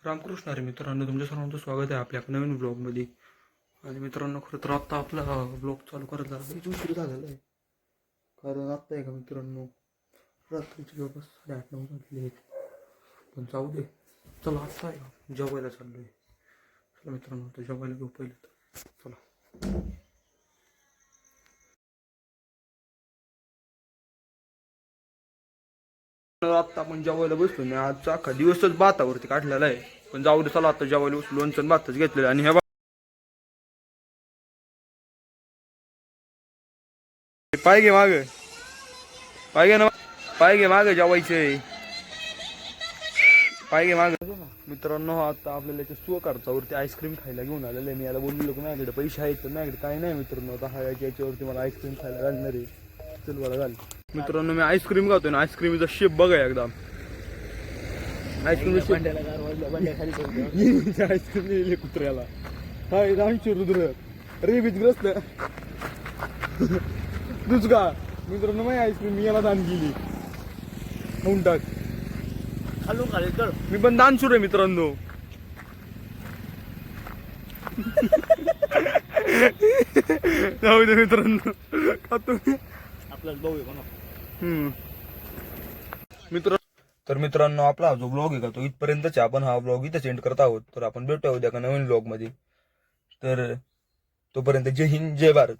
रामकृष्ण हरी मित्रांनो, तुमच्या सर्वांचं स्वागत आहे आपल्या नवीन ब्लॉगमध्ये. आणि मित्रांनो, खरं तर आत्ता आपला ब्लॉग चालू करत झाला उशीर झालेला आहे. कारण आत्ता आहे का मित्रांनो, रात्रीचे जवळपास 8:30-9 वाजले आहेत. पण जाऊ दे, चला आत्ता आहे का जेवायला चाललो आहे. चला मित्रांनो, आता जेवायला घेऊ पहिलं तर. चला. आत्ता आपण जेवायला बसलो नाही. आजचा अख्खा दिवसच भातावरती काढलेला आहे. पण जाऊ दे, चला आता जेवायला बसलो. लोणचं भातच घेतलेलं आणि हे पाय घे माग, पाय घे ना, पाय घे माग जेवायचे, पाय घे माग. मित्रांनो, आता आपल्याला याच्या सुखर्चावरती आईस्क्रीम खायला घेऊन आलेलं आहे. मी याला बोललो की माझ्याकडे पैसे आहेत, तर माझ्याकडे काही नाही मित्रांनो. आता हा याच्यावरती मला आईस्क्रीम खायला घालणार आहे. चल बरं घाल मित्रांनो. मी आईस्क्रीम खातोय ना, आईस्क्रीमचा शेप बघा एकदम. आईस्क्रीम आईस्क्रीम लिहिले कुत्र्याला. हाय रामची रुद्र रे बीजग्रस्त तुझ का मित्रांनो. माझी आईस्क्रीम मी याला दान केली. खाऊन टाक. खालून खाली तर मी पण दानशूर आहे मित्रांनो. जाऊ दे मित्रांनो, खातो आपल्याला भाऊ आहे म्हणा. मित्रांनो, आपला जो ब्लॉग आहे का तो इथपर्यंतच आहे. आपण हा ब्लॉग इथं सेंड करत आहोत. तर आपण भेटूया उद्या का नवीन ब्लॉग मध्ये. तर तोपर्यंत जय हिंद, जय भारत.